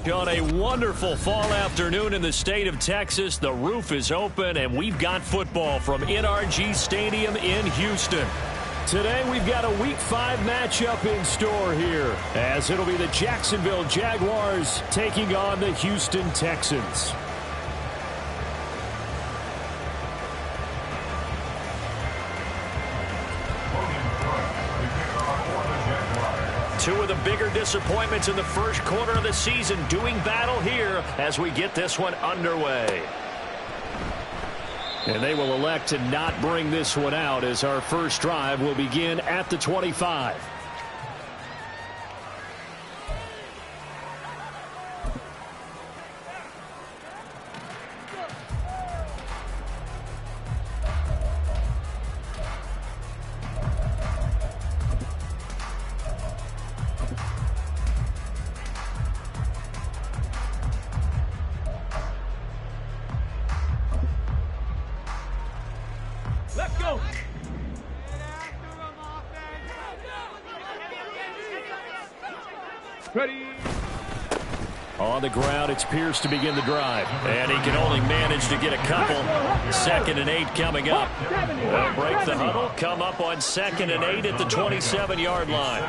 On a wonderful fall afternoon in the state of Texas, the roof is open, and we've got football from NRG Stadium in Houston. Today, we've got a Week 5 matchup in store here, as it'll be the Jacksonville Jaguars taking on the Houston Texans. Two of the bigger disappointments in the first quarter of the season doing battle here as we get this one underway. And they will elect to not bring this one out as our first drive will begin at the 25. Let's go. Ready. On the ground, it's Pierce to begin the drive. And he can only manage to get a couple. 2nd and 8 coming up. They'll break the huddle, come up on 2nd and 8 at the 27-yard line.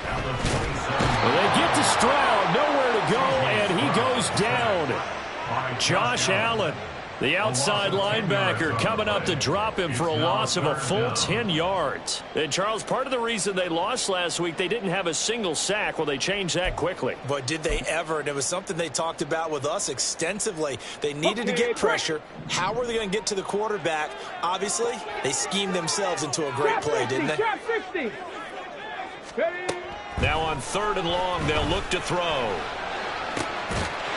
Well, they get to Stroud, nowhere to go, and he goes down. Josh Allen, the outside linebacker, coming up to drop him for a loss of a full 10 yards. And, Charles, part of the reason they lost last week, they didn't have a single sack. Well, they changed that quickly. But did they ever? And it was something they talked about with us extensively. They needed to get pressure. How were they going to get to the quarterback? Obviously, they schemed themselves into a great play, didn't they? Now on 3rd and long, they'll look to throw.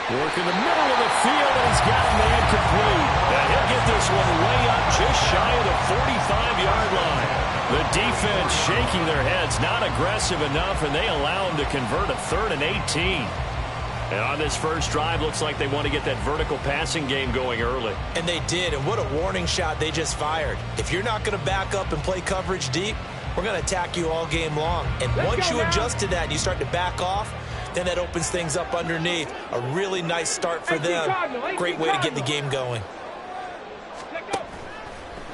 Work in the middle of the field, and he's got him incomplete. And he'll get this one way up just shy of the 45-yard line. The defense shaking their heads, not aggressive enough, and they allow him to convert a 3rd and 18. And on this first drive, looks like they want to get that vertical passing game going early. And they did, and what a warning shot they just fired. If you're not going to back up and play coverage deep, we're going to attack you all game long. And once you adjust to that and you start to back off, then that opens things up underneath. A really nice start for them. Great way to get the game going.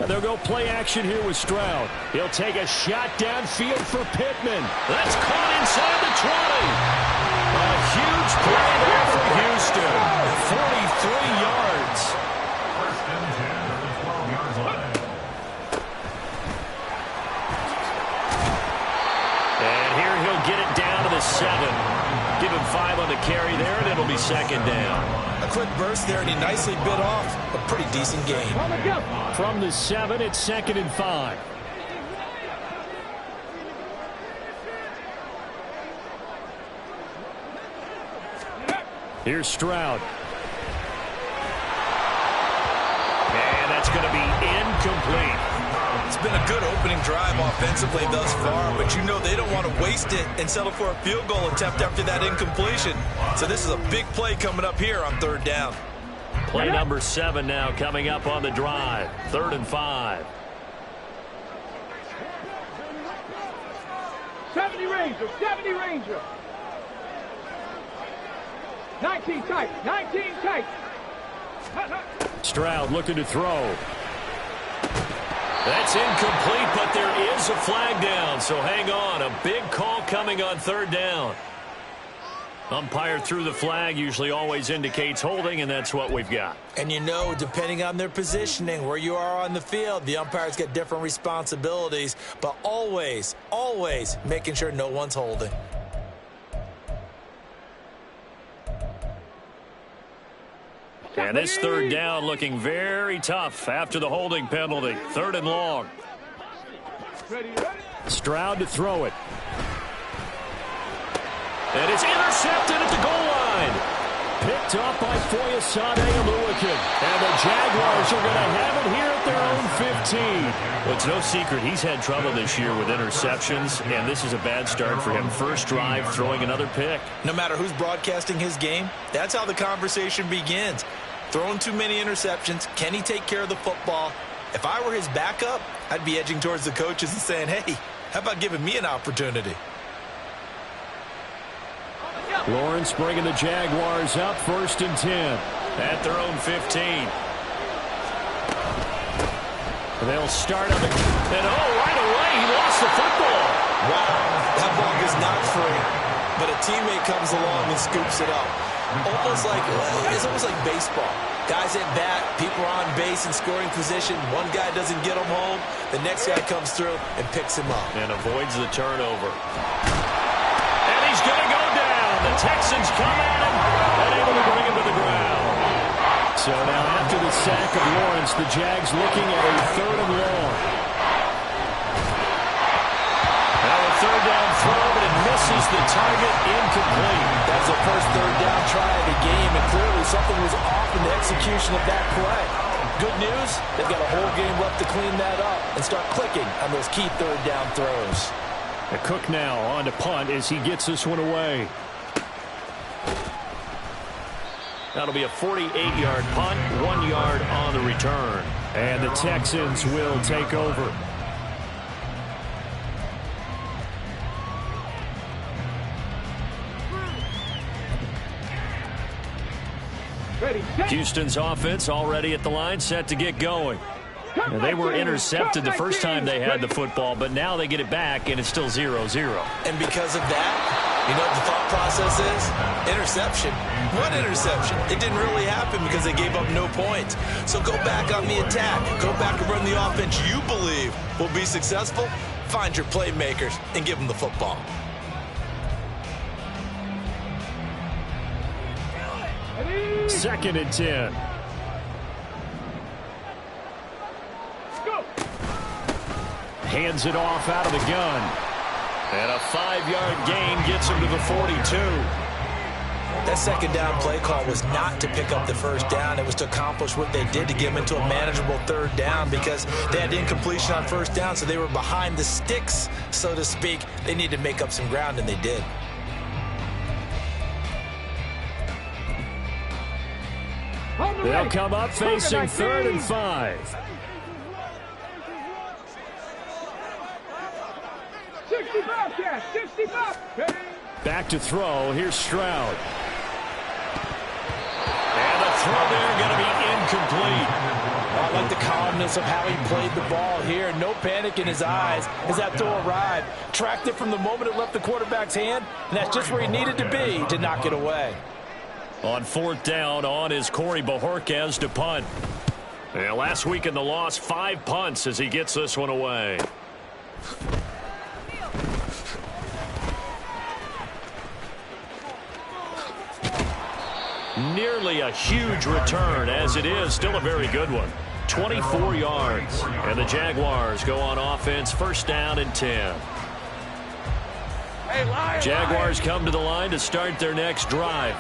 And they'll go play action here with Stroud. He'll take a shot downfield for Pittman. That's caught inside the 20. A huge play there for Houston. 43 yards. And here he'll get it down to the 7. Give him 5 on the carry there, and it'll be 2nd down. A quick burst there, and he nicely bit off a pretty decent gain. From the 7, it's 2nd and 5. Here's Stroud. And that's going to be incomplete. It's been a good opening drive offensively thus far, but you know they don't want to waste it and settle for a field goal attempt after that incompletion. So this is a big play coming up here on 3rd down. Play number 7 now coming up on the drive. 3rd and 5. 70 Ranger, 70 Ranger. 19 tight, 19 tight. Stroud looking to throw. That's incomplete, but there is a flag down, so hang on. A big call coming on 3rd down. Umpire threw the flag, usually always indicates holding, and that's what we've got. And you know, depending on their positioning, where you are on the field, the umpires get different responsibilities, but always, always making sure no one's holding. And this 3rd down looking very tough after the holding penalty. 3rd and long. Stroud to throw it. And it's intercepted at the goal line. Picked up by Foyesade Aluakin. And the Jaguars are going to have it here at their own 15. Well, it's no secret he's had trouble this year with interceptions, and this is a bad start for him. First drive, throwing another pick. No matter who's broadcasting his game, that's how the conversation begins. Throwing too many interceptions, can he take care of the football? If I were his backup, I'd be edging towards the coaches and saying, hey, how about giving me an opportunity? Lawrence bringing the Jaguars up 1st and 10. At their own 15. They'll start on the... And right away, he lost the football. Wow, that ball is not free. But a teammate comes along and scoops it up. It's almost like baseball. Guys at bat, people are on base in scoring position. One guy doesn't get him home. The next guy comes through and picks him up. And avoids the turnover. And he's going to go down. The Texans come at him and able to bring him to the ground. So now after the sack of Lawrence, the Jags looking at a 3rd and long. Now a 3rd down throw, but it misses the target, incomplete. That's the first 3rd down try of the game, and clearly something was off in the execution of that play. Good news, they've got a whole game left to clean that up and start clicking on those key 3rd down throws. Cook now on to punt as he gets this one away. That'll be a 48-yard punt, 1 yard on the return. And the Texans will take over. Houston's offense already at the line, set to get going. Now, they were intercepted the first time they had the football, but now they get it back, and it's still 0-0. And because of that, you know what the thought process is? Interception. What interception? It didn't really happen because they gave up no points. So go back on the attack. Go back and run the offense you believe will be successful. Find your playmakers and give them the football. Second and 10. Hands it off out of the gun. And a 5-yard gain gets him to the 42. That second down play call was not to pick up the first down. It was to accomplish what they did to get them into a manageable 3rd down because they had incompletion on first down, so they were behind the sticks, so to speak. They needed to make up some ground, and they did. They'll come up facing 3rd and 5. 65. Back to throw. Here's Stroud. And the throw there going to be incomplete. I like the calmness of how he played the ball here. No panic in his eyes as that throw arrived. Tracked it from the moment it left the quarterback's hand, and that's just where he needed to be to knock it away. On 4th down, on is Corey Bojorquez to punt. And last week in the loss, 5 punts as he gets this one away. Nearly a huge return, as it is still a very good one. 24 yards. And the Jaguars go on offense, 1st down and 10. Jaguars come to the line to start their next drive.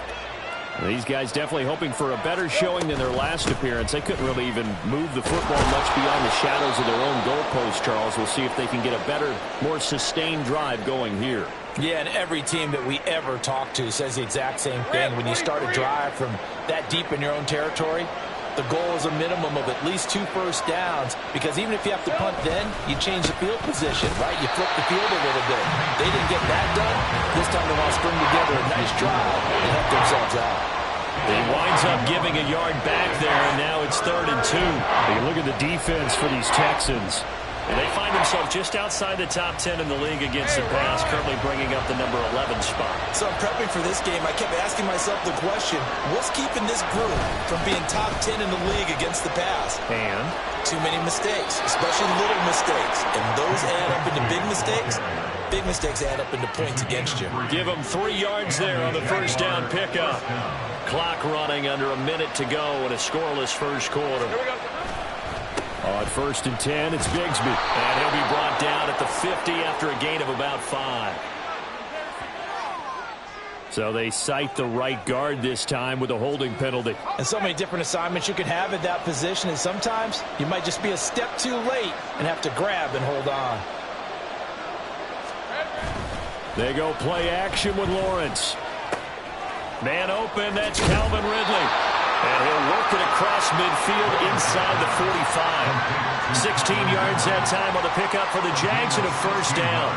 These guys definitely hoping for a better showing than their last appearance. They couldn't really even move the football much beyond the shadows of their own goalpost, Charles. We'll see if they can get a better, more sustained drive going here. Yeah, and every team that we ever talk to says the exact same thing. When you start a drive from that deep in your own territory, the goal is a minimum of at least 2 first downs, because even if you have to punt then, you change the field position, right? You flip the field a little bit. They didn't get that done. This time they want to string together a nice drive and help themselves out. He winds up giving a yard back there, and now it's 3rd and 2. You look at the defense for these Texans. And they find themselves just outside the top 10 in the league against the pass, currently bringing up the number 11 spot. So I'm prepping for this game. I kept asking myself the question, what's keeping this group from being top 10 in the league against the pass? And? Too many mistakes, especially little mistakes. And those add up into big mistakes. Big mistakes add up into points against you. Give them 3 yards there on the 1st down pickup. Clock running under a minute to go in a scoreless first quarter. Here we go. On 1st and 10, it's Bigsby. And he'll be brought down at the 50 after a gain of about 5. So they cite the right guard this time with a holding penalty. And so many different assignments you can have at that position, and sometimes you might just be a step too late and have to grab and hold on. They go play action with Lawrence. Man open, that's Calvin Ridley. And he'll work it across midfield inside the 45. 16 yards that time on the pickup for the Jags and a 1st down.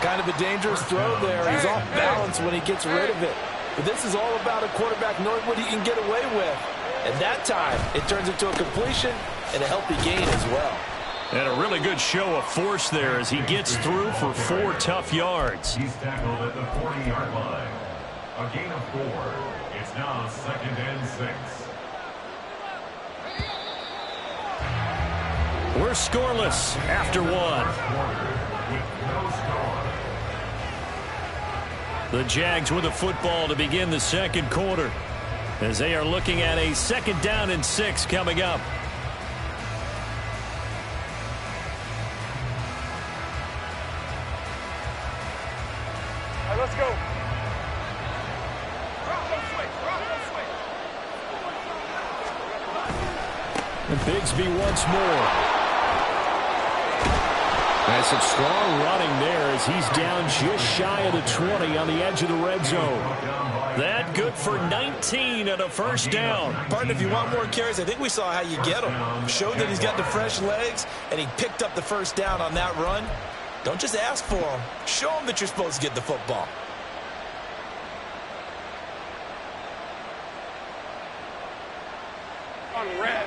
Kind of a dangerous throw there. He's off balance when he gets rid of it. But this is all about a quarterback knowing what he can get away with. And that time, it turns into a completion and a healthy gain as well. And a really good show of force there as he gets through for 4 tough yards. He's tackled at the 40-yard line. A gain of 4. It's now 2nd and 6. We're scoreless after 1. The Jags with a football to begin the second quarter as they are looking at a 2nd down and 6 coming up. All right, let's go. And Bigsby once more. That's some strong running there as he's down just shy of the 20 on the edge of the red zone. That good for 19 and a 1st down. Partner, if you want more carries, I think we saw how you get him. Showed that he's got the fresh legs, and he picked up the 1st down on that run. Don't just ask for him. Show him that you're supposed to get the football. On red.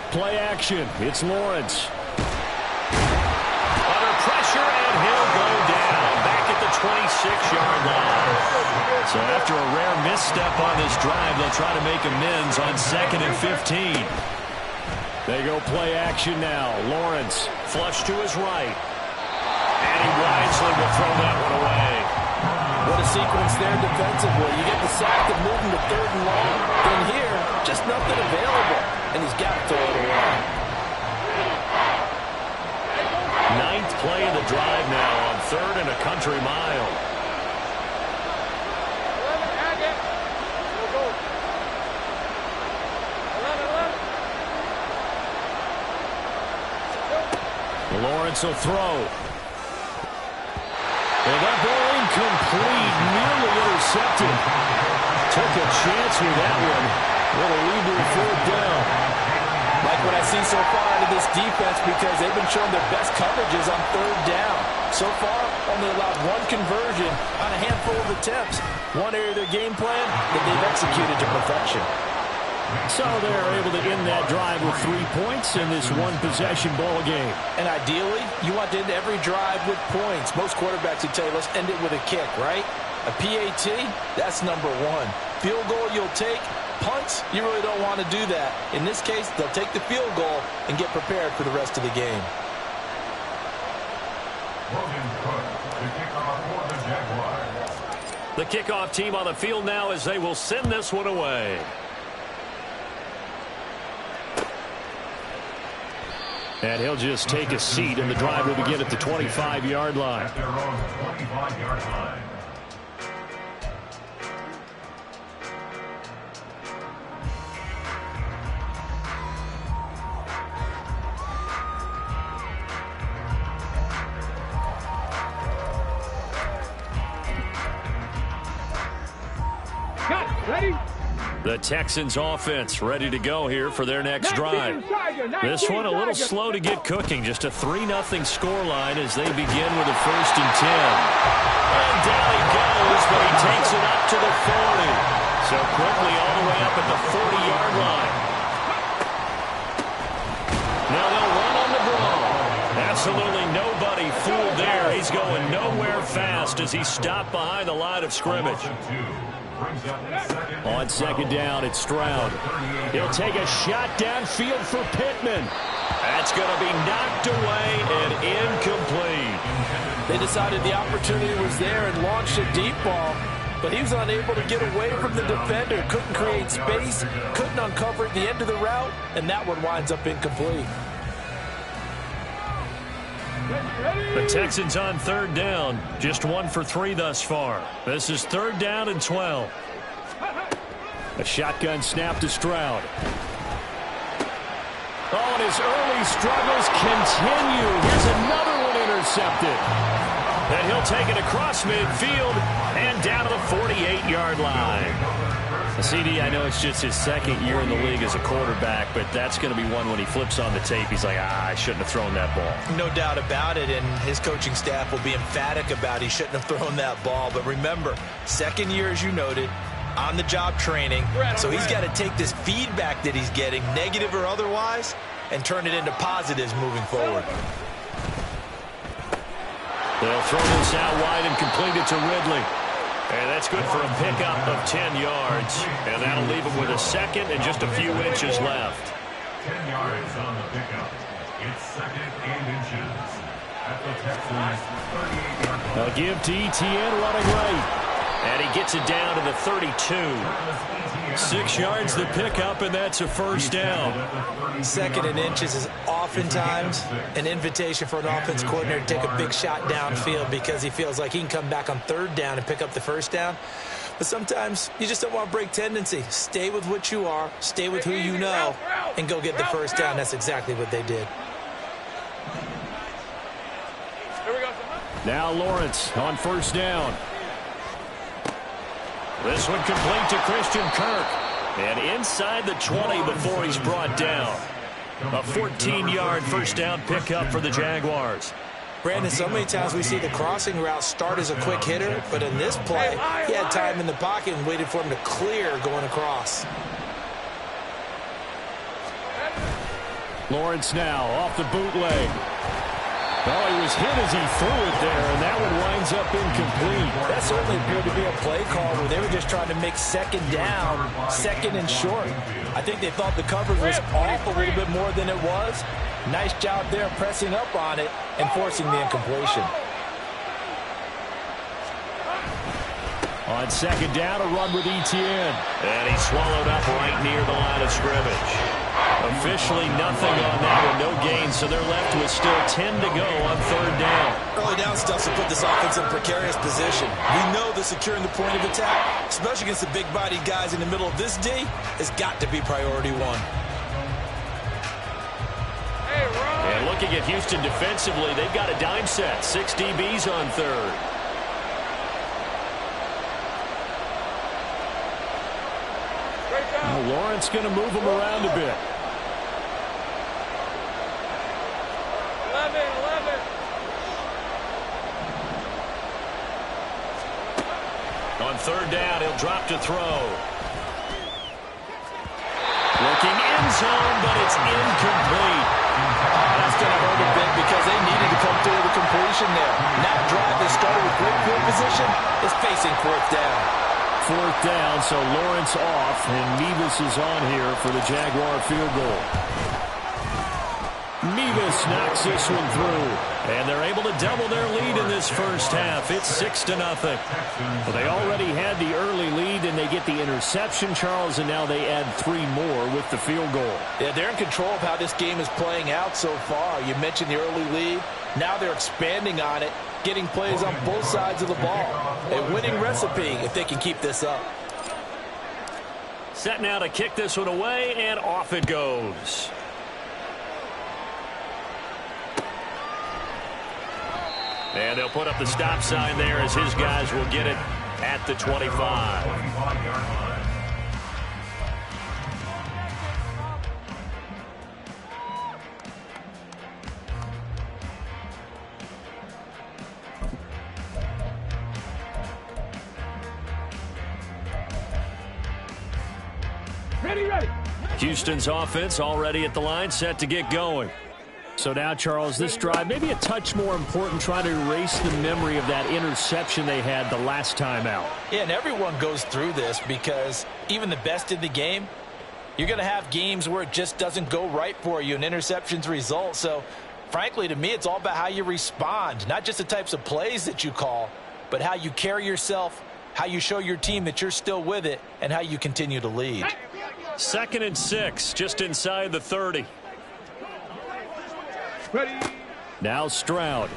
Play action. It's Lawrence. Under pressure, and he'll go down back at the 26-yard line. So after a rare misstep on this drive, they'll try to make amends on 2nd and 15. They go play action now. Lawrence flush to his right. And he wisely will throw that one away. What a sequence there defensively. You get the sack and move him to 3rd and long. Then here, just nothing available. And he's got to throw it away. 9th play of the drive now on 3rd and a country mile. Lawrence will throw. And that ball incomplete, nearly intercepted. Took a chance with that one. What a lead to a 4th down. Like what I see so far out of this defense because they've been showing their best coverages on 3rd down. So far, only allowed 1 conversion on a handful of attempts. One area of their game plan that they've executed to perfection. So they're able to end that drive with 3 points in this one-possession ball game. And ideally, you want to end every drive with points. Most quarterbacks would tell you, let's end it with a kick, right? A PAT, that's number 1. Field goal you'll take. Punts, you really don't want to do that. In this case, they'll take the field goal and get prepared for the rest of the game. The kickoff team on the field now as they will send this one away. And he'll just take a seat, and the drive will begin at the 25-yard line. At their own 25-yard line. Ready? The Texans offense ready to go here for their next drive. This one a little slow to get cooking. Just a 3-0 scoreline as they begin with a 1st and 10. And down he goes, but he takes it up to the 40. So quickly all the way up at the 40-yard line. Now they'll run on the draw. Absolutely nobody fooled there. He's going nowhere fast as he stopped behind the line of scrimmage. On 2nd down, it's Stroud. He'll take a shot downfield for Pittman. That's going to be knocked away and incomplete. They decided the opportunity was there and launched a deep ball, but he was unable to get away from the defender. Couldn't create space, couldn't uncover at the end of the route, and that one winds up incomplete. The Texans on 3rd down. Just 1 for 3 thus far. This is 3rd down and 12. A shotgun snap to Stroud. Oh, and his early struggles continue. Here's another one intercepted. And he'll take it across midfield and down to the 48-yard line. CD, I know it's just his second year in the league as a quarterback, but that's going to be one when he flips on the tape, he's like, I shouldn't have thrown that ball. No doubt about it, and his coaching staff will be emphatic about he shouldn't have thrown that ball. But remember, second year, as you noted, on-the-job training, so he's got to take this feedback that he's getting, negative or otherwise, and turn it into positives moving forward. They'll throw this out wide and complete it to Ridley. And that's good for a pickup of 10 yards. And that'll leave him with a second and just a few inches left. 10 yards on the pickup. It's second and inches. At the Texans' 38-yard line. They'll give to Etienne running right. And he gets it down to the 32. 6 yards the pickup, and that's a first down. Second and inches is oftentimes an invitation for an offense coordinator to take a big shot downfield because he feels like he can come back on third down and pick up the first down. But sometimes you just don't want to break tendency. Stay with what you are, stay with who you know, and go get the first down. That's exactly what they did. Now Lawrence on first down. This one complete to Christian Kirk. And inside the 20 before he's brought down. A 14-yard first down pickup for the Jaguars. Brandon, so many times we see the crossing route start as a quick hitter, but in this play, he had time in the pocket and waited for him to clear going across. Lawrence now off the bootleg. Oh, he was hit as he threw it there, and that one winds up incomplete. That certainly appeared to be a play call where they were just trying to make second down, second and short. I think they thought the coverage was off a little bit more than it was. Nice job there pressing up on it and forcing the incompletion. On second down, a run with Etienne. And he swallowed up right near the line of scrimmage. Officially nothing on that one, no gain, so they're left with still 10 to go on third down. Early down stuff to put this offense in a precarious position. We know that securing the point of attack, especially against the big-bodied guys in the middle of this D, has got to be priority one. And looking at Houston defensively, they've got a dime set. 6 DBs on third. Now Lawrence going to move him around a bit. 11. On third down, he'll drop to throw. Looking end zone, but it's incomplete. That's going to hurt a bit because they needed to come through with a completion there. That drive that started with great field position is facing fourth down. Fourth down, so Lawrence off, and Mevis is on here for the Jaguar field goal. Mevis knocks this one through, and they're able to double their lead in this first half. It's 6-0. Well, they already had the early lead, and they get the interception, Charles, and now they add 3 more with the field goal. Yeah, they're in control of how this game is playing out so far. You mentioned the early lead. Now they're expanding on it, getting plays on both sides of the ball. A winning recipe if they can keep this up. Set now to kick this one away, and off it goes. And they'll put up the stop sign there as his guys will get it at the 25. Ready. Houston's offense already at the line, set to get going. So now, Charles, this drive, maybe a touch more important, trying to erase the memory of that interception they had the last time out. Yeah, and everyone goes through this because even the best in the game, you're going to have games where it just doesn't go right for you, and interceptions result. So, frankly, to me, it's all about how you respond, not just the types of plays that you call, but how you carry yourself, how you show your team that you're still with it, and how you continue to lead. 2nd and 6, just inside the 30. Ready. Now Stroud.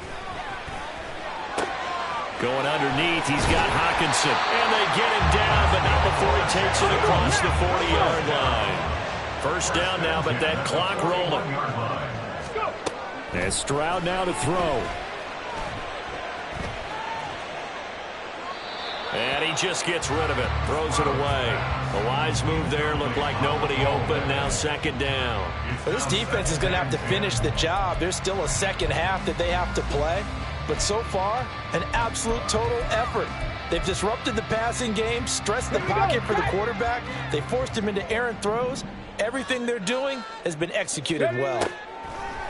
Going underneath, he's got Hawkinson. And they get him down, but not before he takes it across the 40-yard line. First down now, but that clock rolling. And Stroud now to throw. And he just gets rid of it, throws it away. A wise move there, looked like nobody open, now second down. Well, this defense is going to have to finish the job. There's still a second half that they have to play. But so far, an absolute total effort. They've disrupted the passing game, stressed the pocket for the quarterback. They forced him into errant throws. Everything they're doing has been executed well.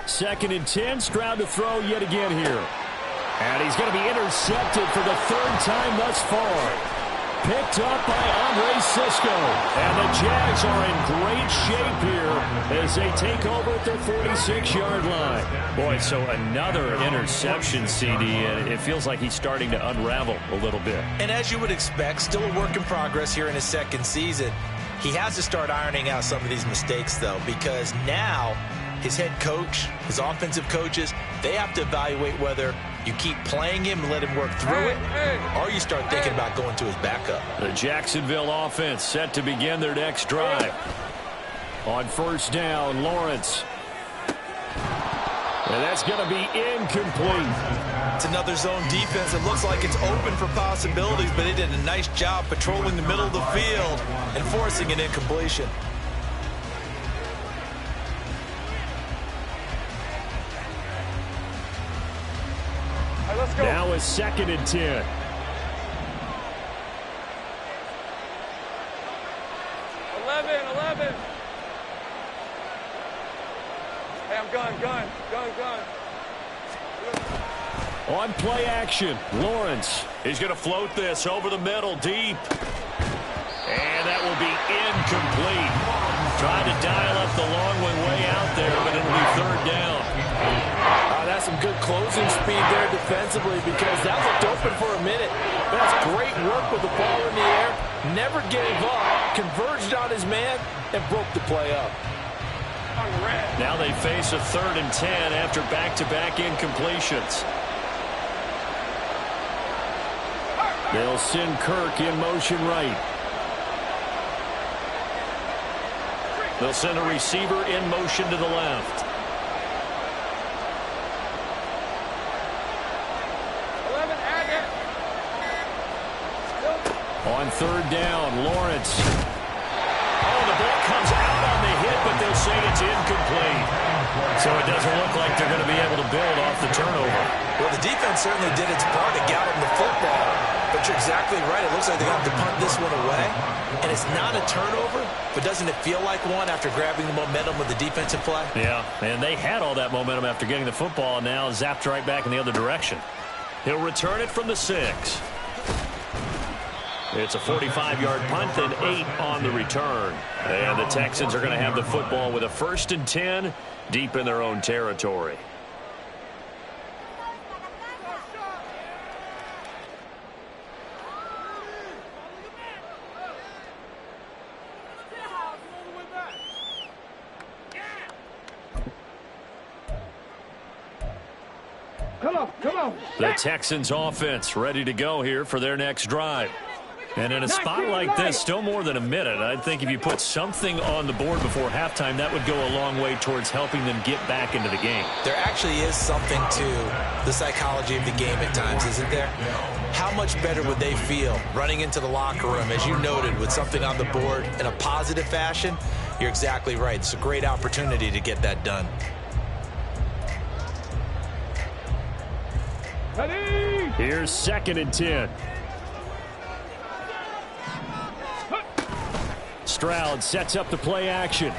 2nd and 10, Stroud to throw yet again here. And he's going to be intercepted for the 3rd time thus far. Picked up by Andre Cisco. And the Jags are in great shape here as they take over at their 46-yard line. Boy, so another interception, CD, and it feels like he's starting to unravel a little bit. And as you would expect, still a work in progress here in his 2nd season. He has to start ironing out some of these mistakes, though, because now his head coach, his offensive coaches, they have to evaluate whether you keep playing him and let him work through it, or you start thinking about going to his backup. The Jacksonville offense set to begin their next drive. On 1st down, Lawrence. And that's going to be incomplete. It's another zone defense. It looks like it's open for possibilities, but they did a nice job patrolling the middle of the field and forcing an incompletion. Let's go. Now it's 2nd and 10. 11. Hey, I'm gun. On play action, Lawrence. He's going to float this over the middle, deep. And that will be incomplete. Trying to dial up the long one way out there, but it'll be 3rd down. That's some good closing speed there defensively, because that looked open for a minute. That's great work with the ball in the air. Never gave up, converged on his man, and broke the play up. Now they face a 3rd and 10 after back-to-back incompletions. They'll send Kirk in motion right. They'll send a receiver in motion to the left. On 3rd down, Lawrence. Oh, the ball comes out on the hit, but they'll say it's incomplete. So it doesn't look like they're going to be able to build off the turnover. Well, the defense certainly did its part to get him the football. But you're exactly right. It looks like they're going to have to punt this one away. And it's not a turnover, but doesn't it feel like one after grabbing the momentum with the defensive play? Yeah, and they had all that momentum after getting the football, and now zapped right back in the other direction. He'll return it from the 6. It's a 45-yard punt and 8 on the return. And the Texans are going to have the football with a 1st and 10 deep in their own territory. Come on. The Texans offense ready to go here for their next drive. And in a spot like this, still more than a minute, I think if you put something on the board before halftime, that would go a long way towards helping them get back into the game. There actually is something to the psychology of the game at times, isn't there? How much better would they feel running into the locker room, as you noted, with something on the board in a positive fashion? You're exactly right. It's a great opportunity to get that done. Here's 2nd and 10. Stroud sets up the play action.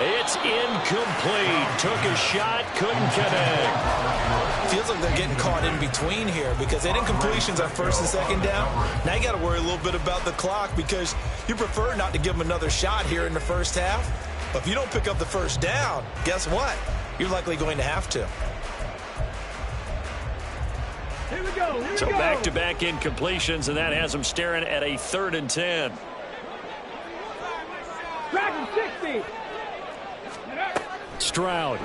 It's incomplete. Took a shot, couldn't connect. Feels like they're getting caught in between here, because that incompletion's on 1st and 2nd down. Now you got to worry a little bit about the clock, because you prefer not to give them another shot here in the 1st half. But if you don't pick up the 1st down, guess what? You're likely going to have to. Here we go. So back-to-back incompletions, and that has them staring at a 3rd and 10. Dragon 60. Stroud. He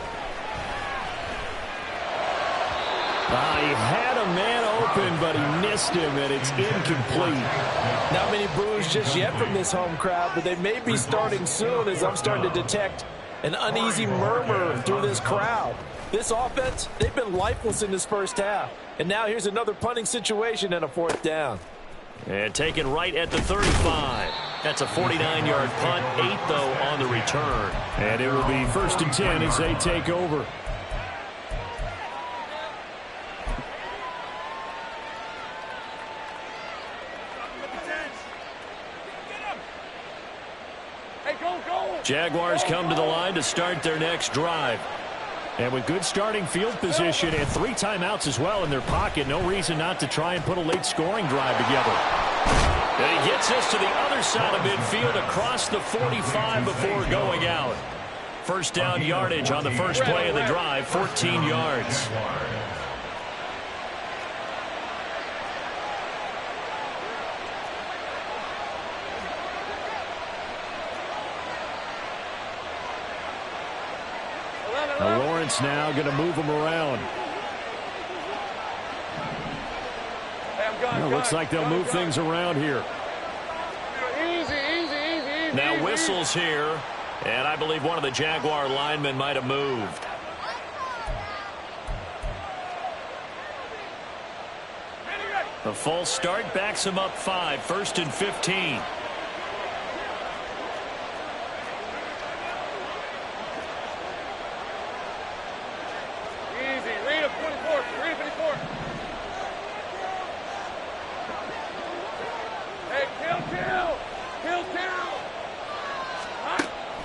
had a man open, but he missed him, and it's incomplete. Not many boos just yet from this home crowd, but they may be starting soon, as I'm starting to detect an uneasy murmur through this crowd. This offense, they've been lifeless in this first half. And now here's another punting situation and a fourth down. And taken right at the 35. That's a 49-yard punt, 8, though, on the return. And it will be 1st and 10 as they take over. Jaguars come to the line to start their next drive. And with good starting field position and 3 timeouts as well in their pocket, no reason not to try and put a late scoring drive together. And he gets us to the other side of midfield across the 45 before going out. First down yardage on the first play of the drive, 14 yards. Now Lawrence now going to move him around. Well, looks like they'll move things around here. Easy. Now whistles here, and I believe one of the Jaguar linemen might have moved. The false start backs him up 5, 1st and 15.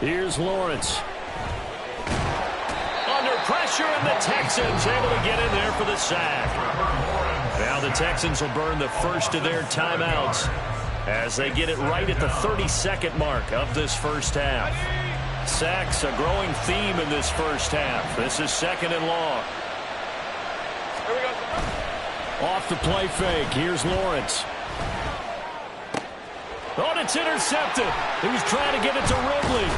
Here's Lawrence. Under pressure, and the Texans able to get in there for the sack. Now the Texans will burn the first of their timeouts as they get it right at the 32nd mark of this first half. Sacks a growing theme in this first half. This is 2nd and long. Off the play fake. Here's Lawrence. Oh, and it's intercepted. He was trying to get it to Ridley.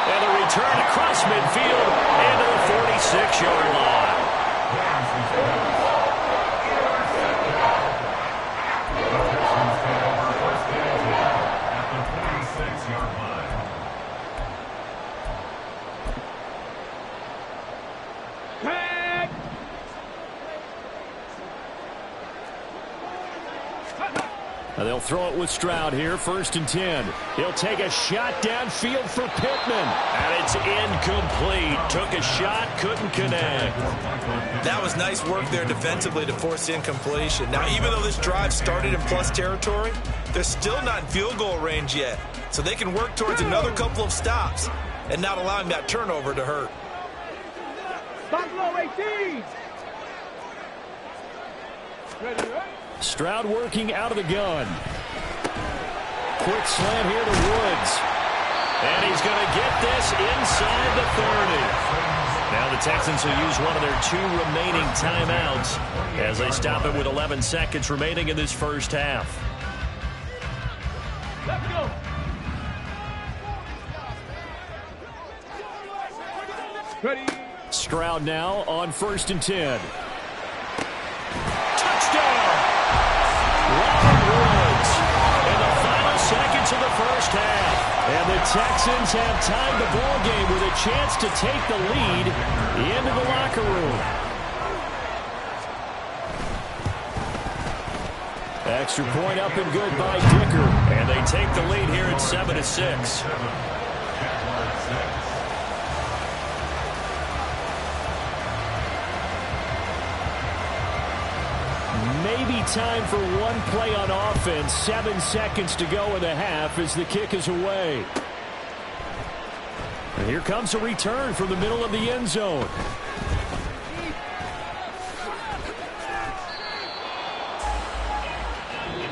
And a return across midfield and to the 46-yard line. Now they'll throw it with Stroud here, 1st and 10. He'll take a shot downfield for Pittman. And it's incomplete. Took a shot, couldn't connect. That was nice work there defensively to force incompletion. Now, even though this drive started in plus territory, they're still not in field goal range yet. So they can work towards another couple of stops and not allowing that turnover to hurt. Buffalo 18. Ready, right? Stroud working out of the gun. Quick slant here to Woods. And he's going to get this inside the 30. Now the Texans will use one of their 2 remaining timeouts as they stop it with 11 seconds remaining in this first half. Let's go. Ready. Stroud now on 1st and 10. Touchdown! Woods in the final seconds of the first half. And the Texans have tied the ball game with a chance to take the lead into the locker room. Extra point up and good by Dicker. And they take the lead here at 7-6. Maybe time for one play on offense. 7 seconds to go in the half as the kick is away. And here comes a return from the middle of the end zone.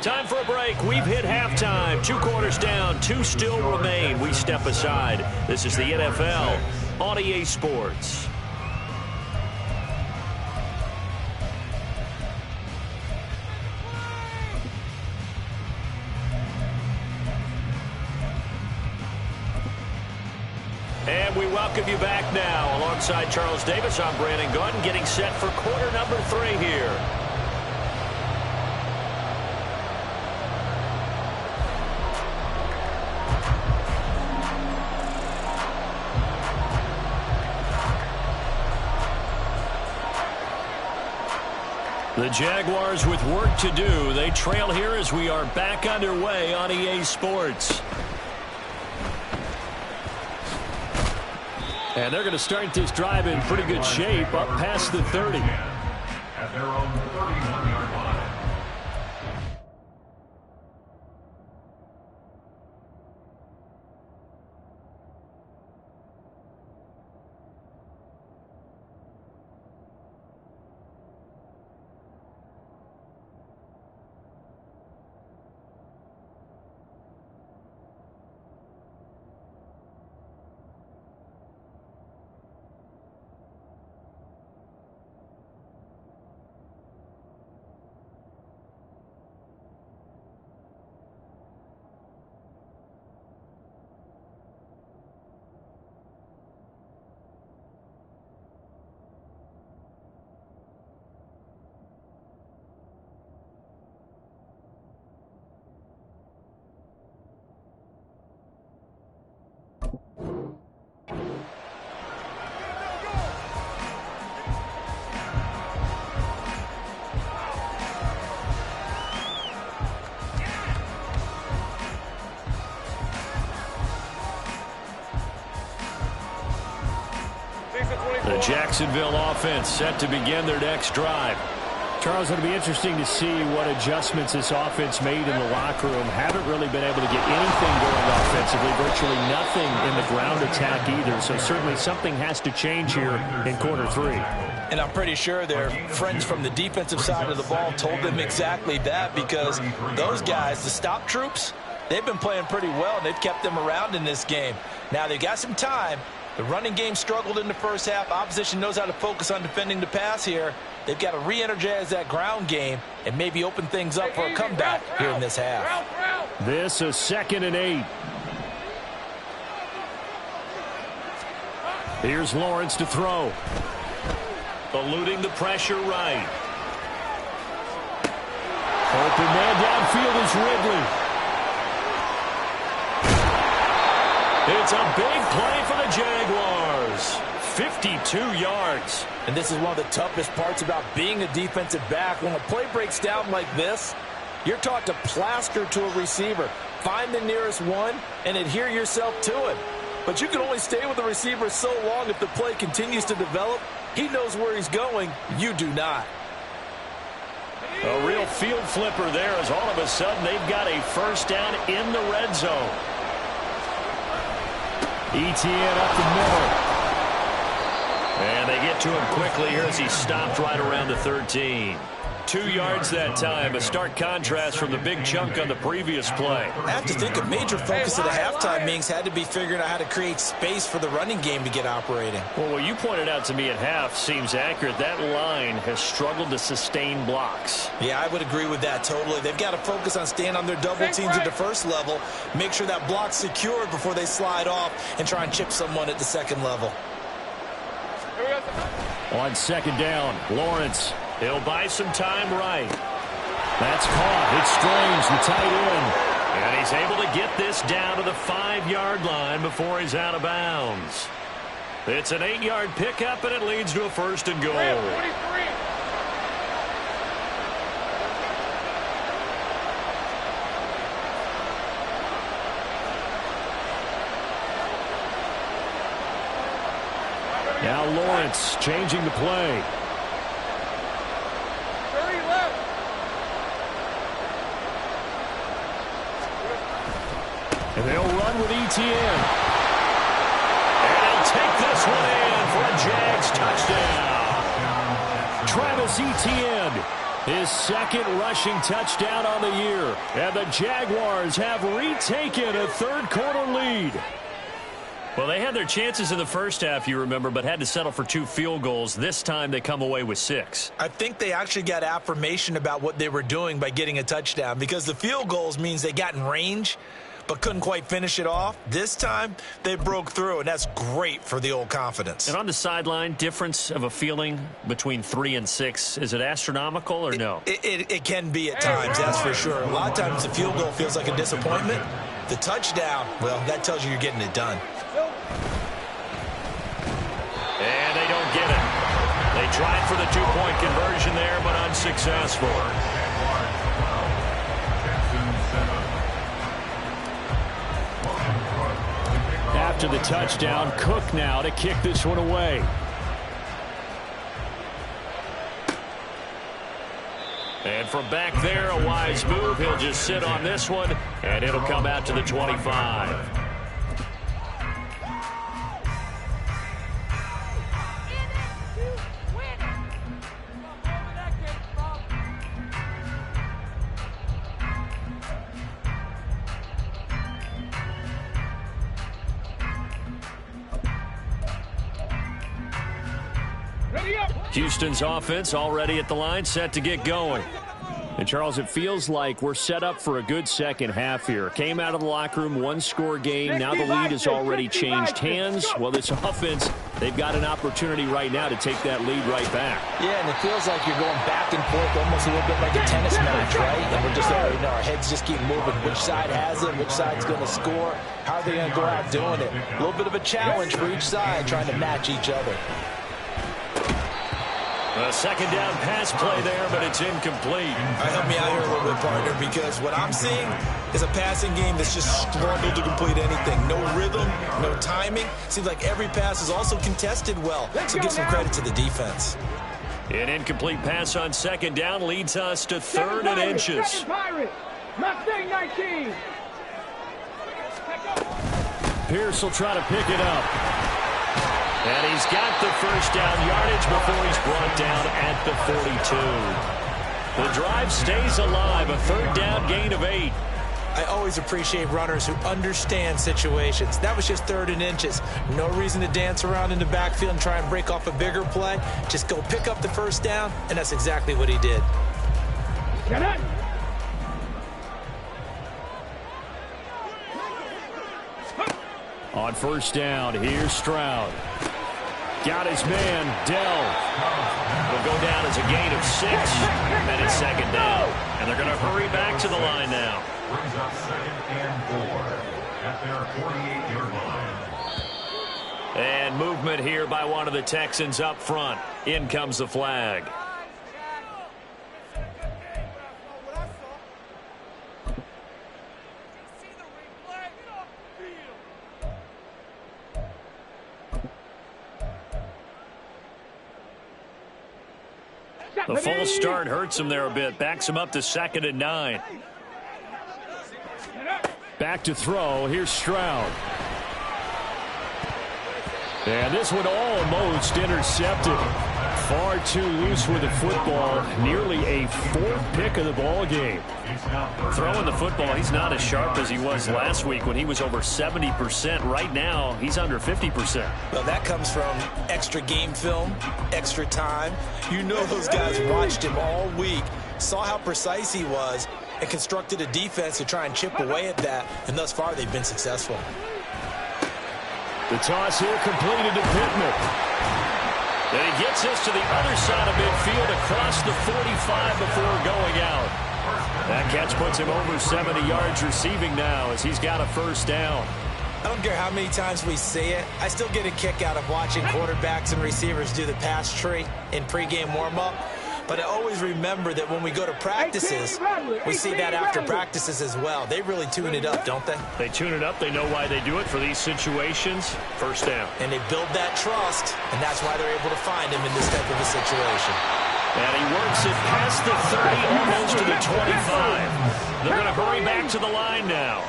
Time for a break. We've hit halftime. 2 quarters down. 2 still remain. We step aside. This is the NFL on EA Sports. And we welcome you back now. Alongside Charles Davis, I'm Brandon Gunn, getting set for quarter number 3 here. The Jaguars with work to do. They trail here as we are back underway on EA Sports. And they're going to start this drive in pretty good shape up past the 30. At their own 31-yard line. The Jacksonville offense set to begin their next drive. Charles, it'll be interesting to see what adjustments this offense made in the locker room. Haven't really been able to get anything going offensively. Virtually nothing in the ground attack either. So certainly something has to change here in quarter three. And I'm pretty sure their friends from the defensive side of the ball told them exactly that, because those guys, the stop troops, they've been playing pretty well, and they've kept them around in this game. Now, they've got some time. The running game struggled in the first half. Opposition knows how to focus on defending the pass here. They've got to re-energize that ground game and maybe open things up for a comeback here in this half. This is 2nd and 8. Here's Lawrence to throw. Eluding the pressure right. Open man downfield is Ridley. It's a big play for the Jaguars. 52 yards. And this is one of the toughest parts about being a defensive back. When a play breaks down like this, you're taught to plaster to a receiver. Find the nearest one and adhere yourself to it. But you can only stay with the receiver so long if the play continues to develop. He knows where he's going. You do not. A real field flipper there, as all of a sudden they've got a first down in the red zone. Etienne up the middle. And they get to him quickly here as he stopped right around the 13. 2 yards that time. A stark contrast from the big chunk on the previous play. I have to think a major focus of the halftime meetings had to be figuring out how to create space for the running game to get operating. Well, what you pointed out to me at half seems accurate. That line has struggled to sustain blocks. Yeah, I would agree with that totally. They've got to focus on staying on their double teams at the first level, make sure that block's secured before they slide off and try and chip someone at the second level. On 2nd down, Lawrence. He'll buy some time right. That's caught. It's Strange, the tight end. And he's able to get this down to the 5-yard line before he's out of bounds. It's an 8-yard pickup, and it leads to a 1st and goal. Now Lawrence changing the play. And they'll run with Etienne. And he'll take this one in for a Jags touchdown. Travis Etienne, his 2nd rushing touchdown on the year. And the Jaguars have retaken a 3rd quarter lead. Well, they had their chances in the first half, you remember, but had to settle for 2 field goals. This time they come away with 6. I think they actually got affirmation about what they were doing by getting a touchdown, because the field goals means they got in range but couldn't quite finish it off. This time they broke through, and that's great for the old confidence. And on the sideline, difference of a feeling between 3 and 6, is it astronomical or no? It can be at times, that's for sure. A lot of times the field goal feels like a disappointment. The touchdown, well, that tells you you're getting it done. And they don't get it. They Tried for the two-point conversion there, but unsuccessful. After the touchdown, Cook now to kick this one away. And from back there, a wise move. He'll just sit on this one, and it'll come out to the 25. Houston's offense already at the line, set to get going. And, Charles, it feels like we're set up for a good second half here. Came out of the locker room, one-score game. Now the lead has already changed hands. Well, this offense, they've got an opportunity right now to take that lead right back. Yeah, and it feels like you're going back and forth almost a little bit like a tennis match, right? And we're just our heads just keep moving. Which side has it? Which side's going to score? How are they going to go out doing it? A little bit of a challenge for each side trying to match each other. A second down pass play there, but it's incomplete. Help me out here a little bit, partner, because what I'm seeing is a passing game that's just struggled to complete anything. No rhythm, no timing. Seems like every pass is also contested well, so give some credit to the defense. An incomplete pass on second down leads us to third and inches. Mustang 19. Pierce will try to pick it up. And he's got the first down yardage before he's brought down at the 42. The drive stays alive, a third down gain of 8. I always appreciate runners who understand situations. That was just third and inches. No reason to dance around in the backfield and try and break off a bigger play. Just go pick up the first down, and that's exactly what he did. Get it. On first down, here's Stroud. Got his man, Dell. Will go down as a gain of 6, and it's second down. And they're going to hurry back to the line now. Brings up second and 4 at their 48-yard line. And movement here by one of the Texans up front. In comes the flag. The false start hurts him there a bit. Backs him up to 2nd and 9. Back to throw. Here's Stroud. And this one almost intercepted. Far too loose with the football. Nearly a 4th pick of the ball game. Throwing the football, he's not as sharp as he was last week when he was over 70%. Right now, he's under 50%. Well, that comes from extra game film, extra time. You know those guys watched him all week, saw how precise he was, and constructed a defense to try and chip away at that, and thus far they've been successful. The toss here completed to Pittman. And he gets this to the other side of midfield across the 45 before going out. That catch puts him over 70 yards receiving now as he's got a first down. I don't care how many times we say it. I still get a kick out of watching quarterbacks and receivers do the pass tree in pregame warm-up. But I always remember that when we go to practices, we see that after practices as well. They really tune it up, don't they? They tune it up. They know why they do it for these situations. First down. And they build that trust, and that's why they're able to find him in this type of a situation. And he works it past the 30, almost to the 25. They're going to hurry back to the line now.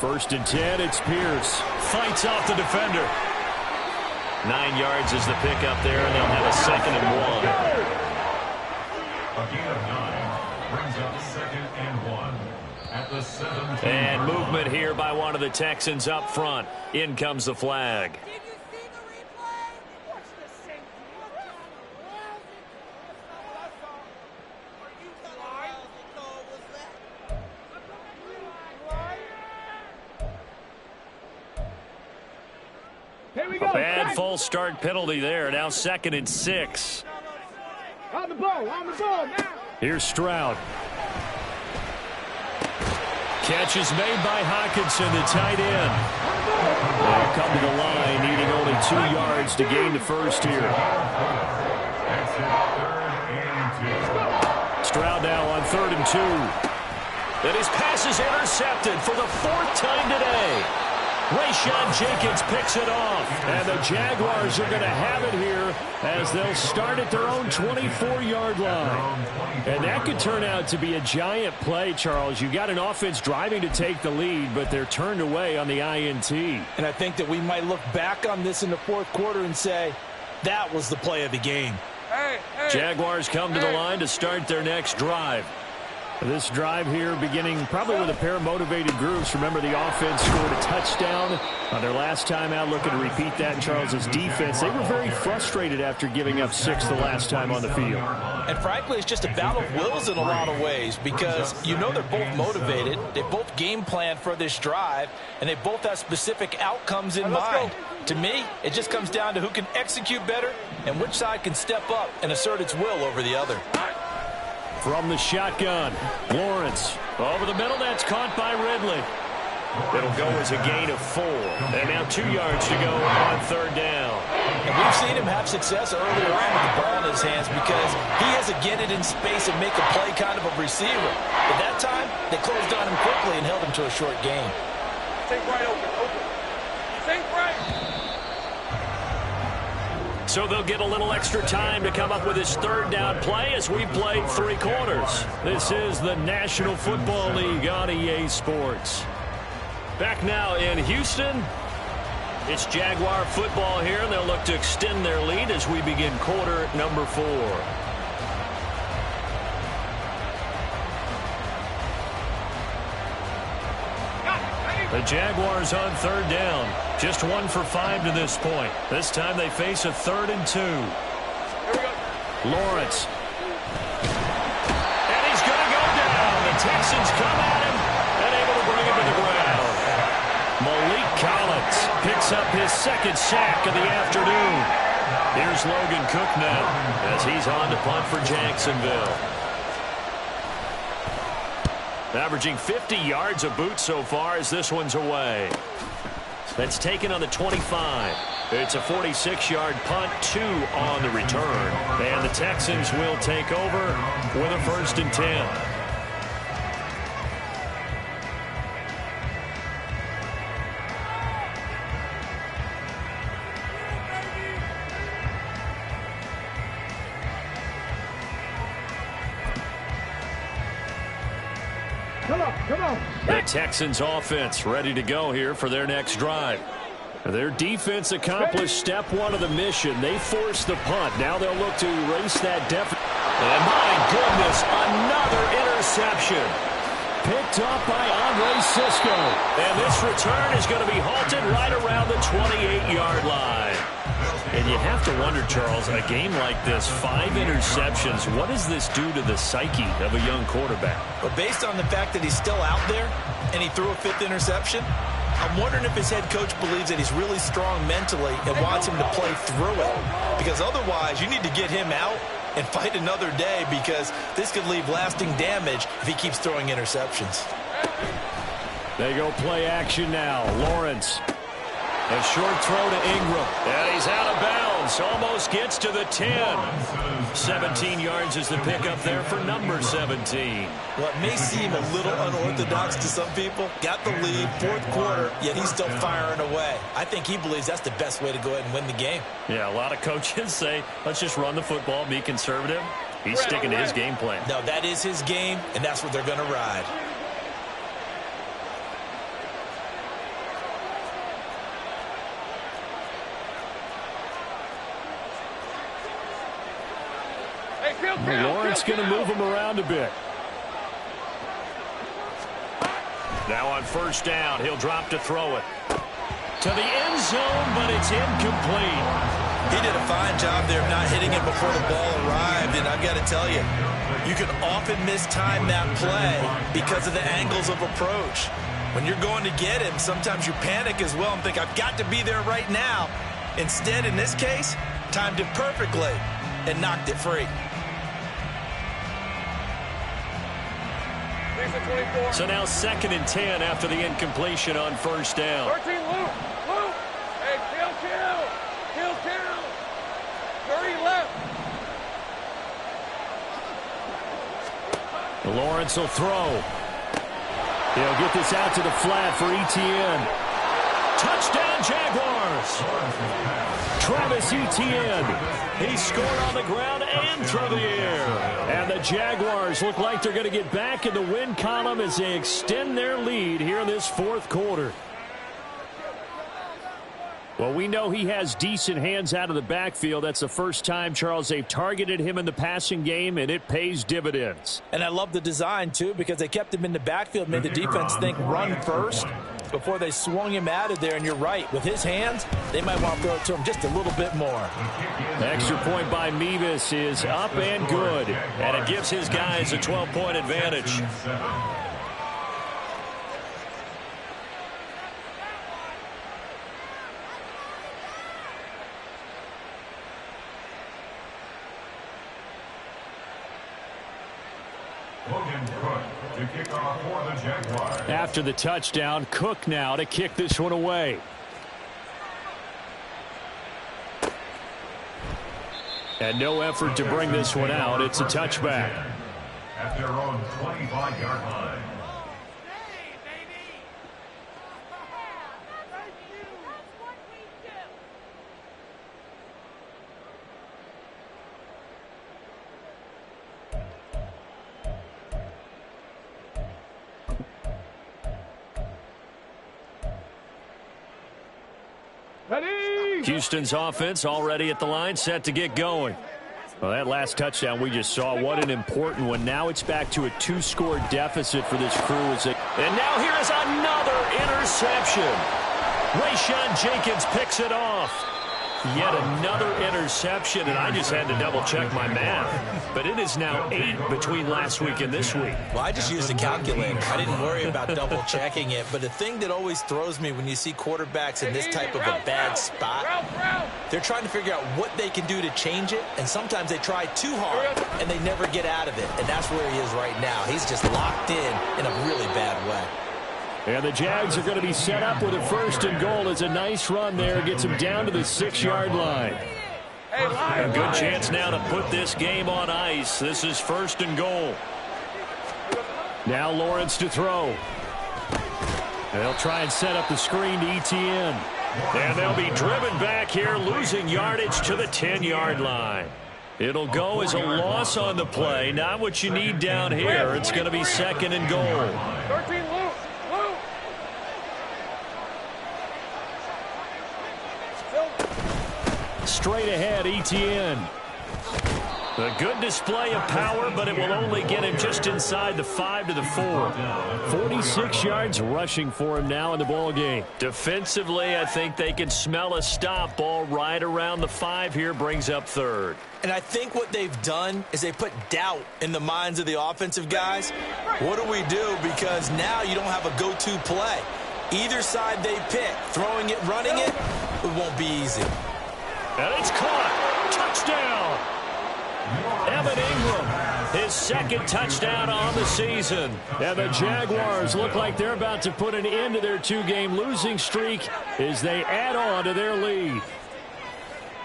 First and 10, it's Pierce. Fights off the defender. 9 yards is the pickup there, and they'll have a 2nd and 1. A gain of 9 brings up 2nd and 1 at the 17. And movement here by one of the Texans up front. In comes the flag. A bad false start penalty there. Now 2nd and 6. On the ball now. Here's Stroud. Catch is made by Hawkinson, the tight end. They'll come to the line, needing only 2 yards to gain the first here. Stroud now on 3rd and 2. And his pass is intercepted for the 4th time today. Rayshon Jenkins picks it off. And the Jaguars are going to have it here as they'll start at their own 24-yard line. And that could turn out to be a giant play, Charles. You got an offense driving to take the lead, but they're turned away on the INT. And I think that we might look back on this in the 4th quarter and say, that was the play of the game. Jaguars come to the line to start their next drive. This drive here beginning probably with a pair of motivated groups. Remember, the offense scored a touchdown on their last time out, looking to repeat that in Charles's defense. They were very frustrated after giving up 6 the last time on the field. And frankly, it's just a battle of wills in a lot of ways because you know they're both motivated. They both game plan for this drive, and they both have specific outcomes in mind. To me, it just comes down to who can execute better and which side can step up and assert its will over the other. From the shotgun, Lawrence. Over the middle, that's caught by Ridley. It'll go as a gain of 4. And now 2 yards to go on 3rd down. And we've seen him have success earlier on with the ball in his hands because he has to get it in space and make a play kind of a receiver. But that time, they closed on him quickly and held him to a short gain. Think right, open. Think right. So they'll get a little extra time to come up with his 3rd down play as we played 3 quarters. This is the National Football League on EA Sports. Back now in Houston. It's Jaguar football here, and they'll look to extend their lead as we begin quarter number 4. The Jaguars on 3rd down. Just 1 for 5 to this point. This time they face a 3rd and 2. Lawrence. And he's going to go down. The Texans come at him and able to bring him to the ground. Malik Collins picks up his 2nd sack of the afternoon. Here's Logan Cook now as he's on to punt for Jacksonville. Averaging 50 yards a boot so far as this one's away. That's taken on the 25. It's a 46-yard punt, 2 on the return. And the Texans will take over with a 1st and 10. Come on. The Texans offense ready to go here for their next drive. Their defense accomplished step 1 of the mission. They forced the punt. Now they'll look to erase that deficit. And my goodness, another interception. Picked up by Andre Sisco. And this return is going to be halted right around the 28-yard line. And you have to wonder, Charles, a game like this, 5 interceptions, what does this do to the psyche of a young quarterback? But based on the fact that he's still out there and he threw a 5th interception, I'm wondering if his head coach believes that he's really strong mentally and wants him to play through it. Because otherwise, you need to get him out and fight another day because this could leave lasting damage if he keeps throwing interceptions. They go play action now. Lawrence. A short throw to Ingram. And he's out of bounds. Almost gets to the 10. 17 yards is the pickup there for number 17. Well, it may seem a little unorthodox to some people. Got the lead, 4th quarter, yet he's still firing away. I think he believes that's the best way to go ahead and win the game. Yeah, a lot of coaches say, let's just run the football, be conservative. He's sticking to his game plan. No, that is his game, and that's what they're going to ride. Lawrence going to move him around a bit. Now on 1st down, he'll drop to throw it. To the end zone, but it's incomplete. He did a fine job there of not hitting it before the ball arrived, and I've got to tell you, you can often mistime that play because of the angles of approach. When you're going to get him, sometimes you panic as well and think, I've got to be there right now. Instead, in this case, timed it perfectly and knocked it free. So now 2nd and 10 after the incompletion on 1st down. 13, Luke. Lawrence will throw. He'll get this out to the flat for Etienne. Touchdown, Jaguars. Travis Etienne. He scored on the ground and through the air. And the Jaguars look like they're going to get back in the win column as they extend their lead here in this fourth quarter. Well, we know he has decent hands out of the backfield. That's the first time, Charles, they've targeted him in the passing game, and it pays dividends. And I love the design, too, because they kept him in the backfield, made the defense think run first before they swung him out of there. And you're right, with his hands, they might want to throw it to him just a little bit more. Extra point by Mevis is up and good, and it gives his guys a 12-point advantage. After the touchdown, Cook now to kick this one away. And no effort to bring this one out. It's a touchback. At their own 25-yard line. Houston's offense already at the line, set to get going. Well, that last touchdown we just saw, what an important one. Now it's back to a 2-score deficit for this crew. And now here is another interception. Rayshon Jenkins picks it off. Yet another interception, and I just had to double-check my math. But it is now 8 between last week and this week. Well, I just used a calculator. I didn't worry about double-checking it. But the thing that always throws me when you see quarterbacks in this type of a bad spot, they're trying to figure out what they can do to change it, and sometimes they try too hard, and they never get out of it. And that's where he is right now. He's just locked in a really bad way. And the Jags are going to be set up with a 1st and goal. It's a nice run there. Gets him down to the 6-yard line. A good chance now to put this game on ice. This is 1st and goal. Now Lawrence to throw. They'll try and set up the screen to Etienne. And they'll be driven back here, losing yardage to the 10-yard line. It'll go as a loss on the play. Not what you need down here. It's going to be 2nd and goal. 13 loose. Straight ahead, Etienne. A good display of power, but it will only get him just inside the 5 to the 4. 46 yards rushing for him now in the ball game. Defensively, I think they can smell a stop. Ball right around the 5 here, brings up 3rd. And I think what they've done is they put doubt in the minds of the offensive guys. What do we do? Because now you don't have a go-to play. Either side they pick, throwing it, running it, it won't be easy. And it's caught. Touchdown. Evan Ingram, his 2nd touchdown on the season. And the Jaguars look like they're about to put an end to their 2-game losing streak as they add on to their lead.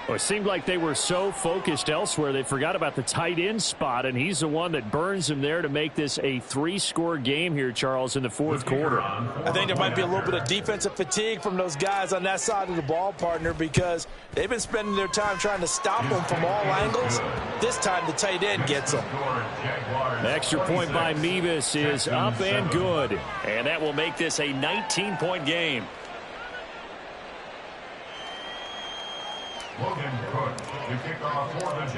Well, it seemed like they were so focused elsewhere they forgot about the tight end spot, and he's the one that burns them there to make this a 3-score game here, Charles, in the 4th quarter. I think there might be a little bit of defensive fatigue from those guys on that side of the ball, partner, because they've been spending their time trying to stop them from all angles. This time the tight end gets them. Extra point by Mevis is up and good, and that will make this a 19-point game.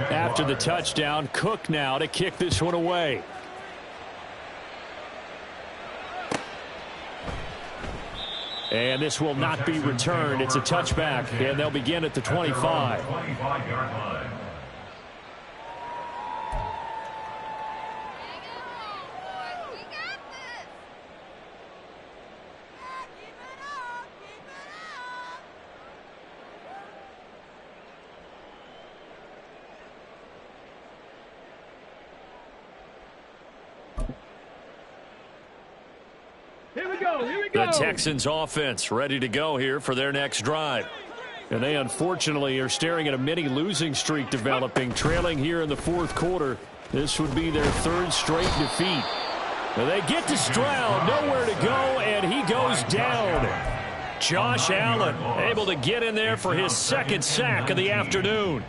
After the touchdown, Cook now to kick this one away. And this will not be returned. It's a touchback, and they'll begin at the 25. The Texans offense ready to go here for their next drive. And they unfortunately are staring at a mini losing streak developing, trailing here in the 4th quarter. This would be their third straight defeat. They get to Stroud, nowhere to go, and he goes down. Josh Allen able to get in there for his second sack of the afternoon.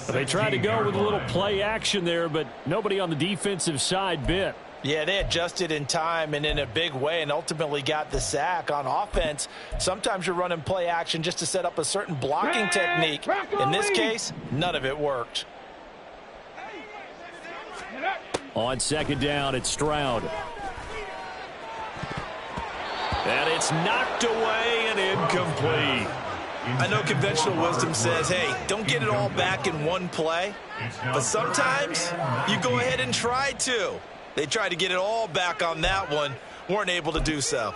They tried to go with a little play action there, but nobody on the defensive side bit. Yeah, they adjusted in time and in a big way and ultimately got the sack. On offense, sometimes you're running play action just to set up a certain blocking technique. In this case, none of it worked. On second down, it's Stroud. And it's knocked away and incomplete. I know conventional wisdom says, hey, don't get it all back in one play. But sometimes you go ahead and try to. They tried to get it all back on that one. Weren't able to do so.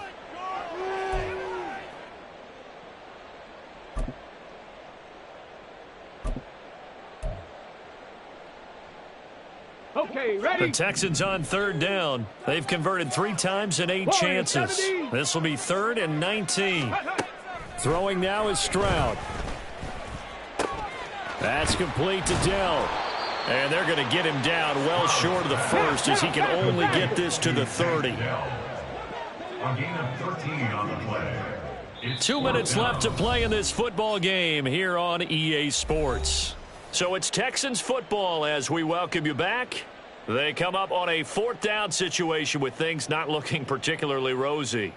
Okay, ready? The Texans on third down. They've converted 3 times in 8 chances. This will be 3rd and 19. Throwing now is Stroud. That's complete to Dell. And they're going to get him down well short of the first as he can only get this to the 30. A gain of 13 on the play. 2 minutes left to play in this football game here on EA Sports. So it's Texans football as we welcome you back. They come up on a 4th down situation with things not looking particularly rosy.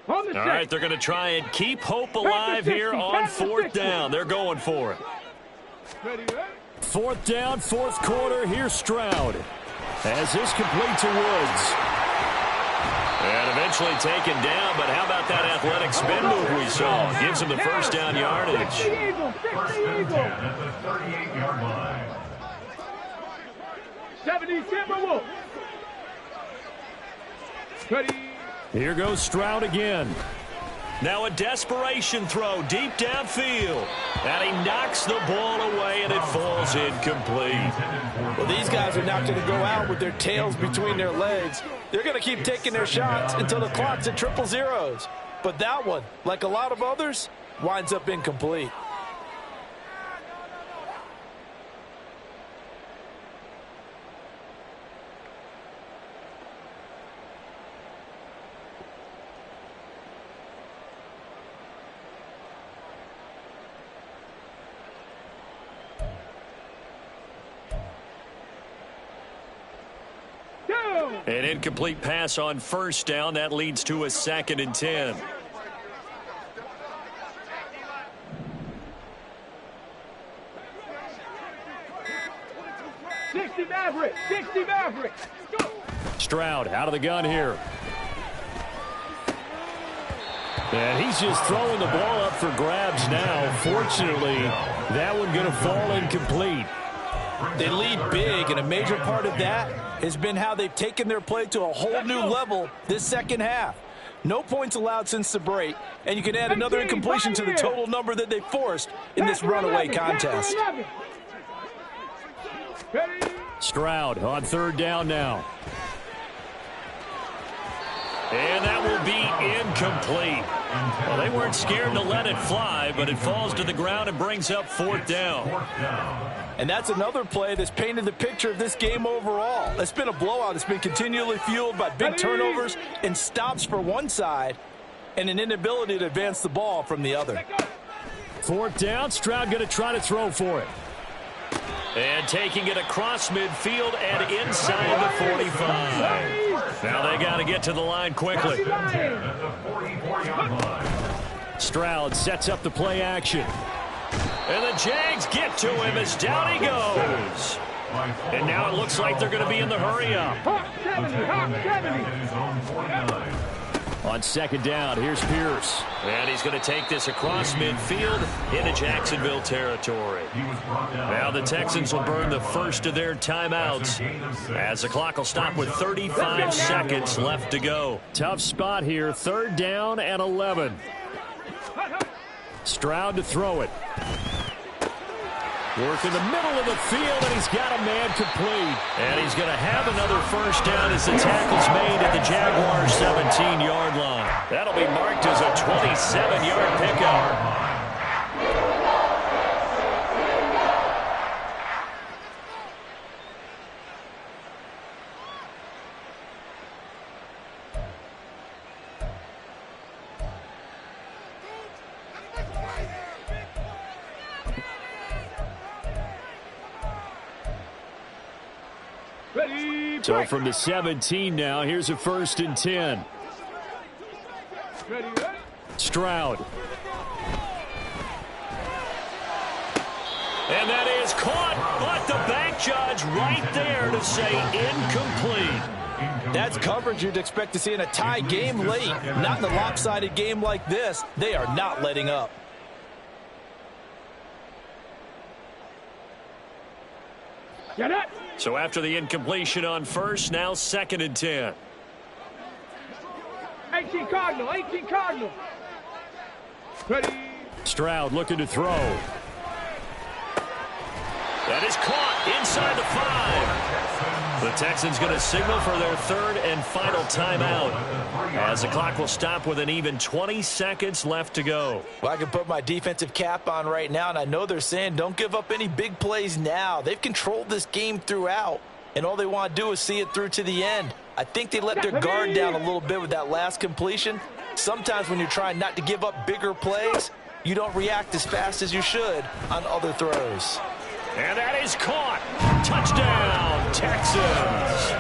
On the All right, they're going to try and keep hope alive here on 4th down. They're going for it. Ready, ready? 4th down, 4th quarter. Here's Stroud. As this complete to Woods. And eventually taken down, but how about that athletic spin move we saw? Gives him the first down yardage. First and 10 at the 38-yard line. 70 Timberwolves. Ready? Here goes Stroud again. Now a desperation throw deep downfield. And he knocks the ball away and it falls incomplete. Well, these guys are not going to go out with their tails between their legs. They're going to keep taking their shots until the clock's at 000. But that one, like a lot of others, winds up incomplete. An incomplete pass on first down. That leads to a 2nd and 10. Sixty Maverick. Go. Stroud out of the gun here. And he's just throwing the ball up for grabs now. Fortunately, that one going to fall incomplete. They lead big, and a major part of that has been how they've taken their play to a whole new level this second half. No points allowed since the break, and you can add another incompletion to the total number that they forced in this runaway contest. Stroud on 3rd down now. And that will be incomplete. Well, they weren't scared to let it fly, but it falls to the ground and brings up 4th down. And that's another play that's painted the picture of this game overall. It's been a blowout. It's been continually fueled by big turnovers and stops for one side and an inability to advance the ball from the other. 4th down, Stroud going to try to throw for it. And taking it across midfield and inside the 45. Now they got to get to the line quickly. Stroud sets up the play action. And the Jags get to him as down he goes. And now it looks like they're going to be in the hurry-up. On 2nd down, here's Pierce. And he's going to take this across midfield into Jacksonville territory. Now the Texans will burn the first of their timeouts as the clock will stop with 35 seconds left to go. Tough spot here, 3rd down and 11. Stroud to throw it. Work in the middle of the field, and he's got a man complete. And he's going to have another first down as the tackle's made at the Jaguars' 17-yard line. That'll be marked as a 27-yard pickup. So from the 17 now, here's a 1st and 10. Stroud. And that is caught, but the back judge right there to say incomplete. That's coverage you'd expect to see in a tie game late. Not in a lopsided game like this. They are not letting up. Get it! So after the incompletion on first, now 2nd and 10. 18 Cardinal, 18 Cardinal. Ready. Stroud looking to throw. That is caught inside the 5. The Texans going to signal for their 3rd and final timeout, as the clock will stop with an even 20 seconds left to go. Well, I can put my defensive cap on right now, and I know they're saying don't give up any big plays now. They've controlled this game throughout, and all they want to do is see it through to the end. I think they let their guard down a little bit with that last completion. Sometimes when you're trying not to give up bigger plays, you don't react as fast as you should on other throws. And that is caught. Touchdown, Texans.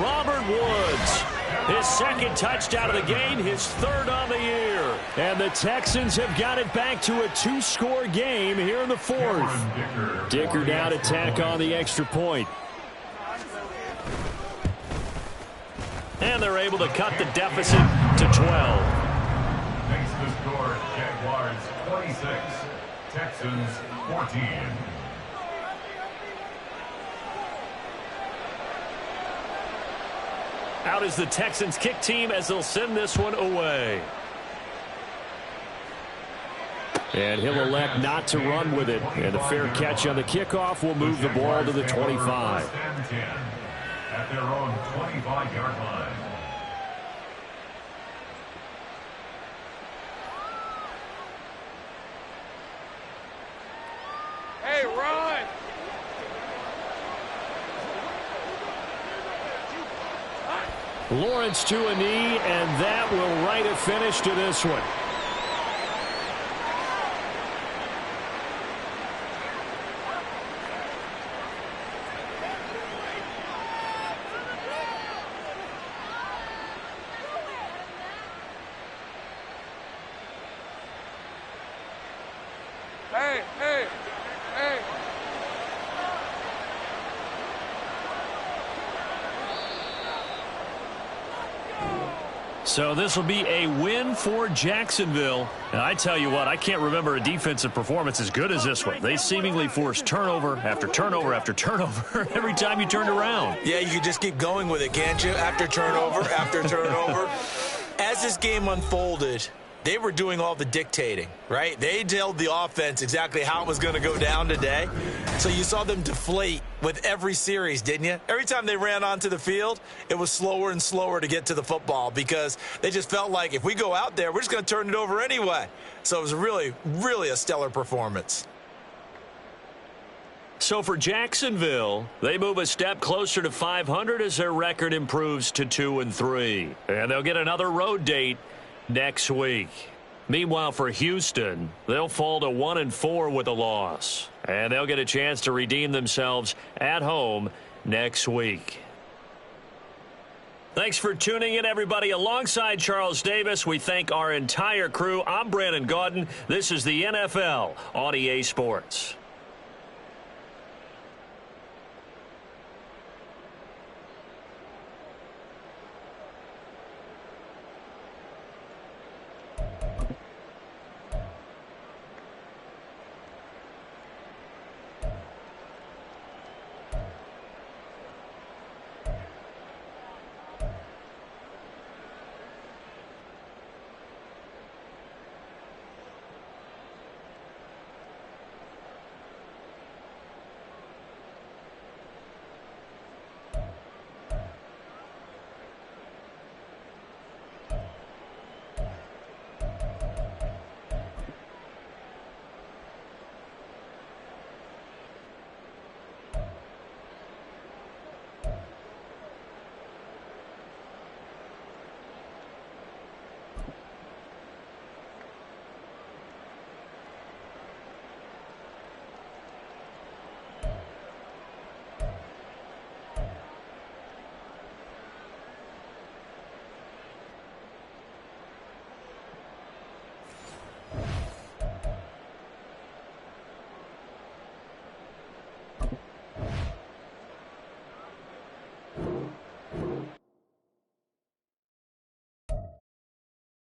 Robert Woods, his 2nd touchdown of the game, his 3rd on the year. And the Texans have got it back to a 2-score game here in the 4th. Dicker now to tack on the extra point. And they're able to cut the deficit to 12. Makes the score Jaguars 26, Texans 14. Out is the Texans kick team as they'll send this one away. And he'll elect not to run with it. And a fair catch on the kickoff will move the ball to the 25. At their own 25-yard line. Hey, run! Lawrence to a knee, and that will write a finish to this one. Hey, hey, hey. So this will be a win for Jacksonville. And I tell you what, I can't remember a defensive performance as good as this one. They seemingly forced turnover after turnover after turnover every time you turned around. Yeah, you can just keep going with it, can't you? After turnover, after turnover. As this game unfolded, they were doing all the dictating, right? They told the offense exactly how it was going to go down today. So you saw them deflate with every series, didn't you? Every time they ran onto the field, it was slower and slower to get to the football because they just felt like if we go out there, we're just going to turn it over anyway. So it was really, really a stellar performance. So for Jacksonville, they move a step closer to 500 as their record improves to 2-3. And they'll get another road date next week. Meanwhile, for Houston, they'll fall to 1-4 with a loss. And they'll get a chance to redeem themselves at home next week. Thanks for tuning in, everybody. Alongside Charles Davis, we thank our entire crew. I'm Brandon Gaudin. This is the NFL on EA Sports.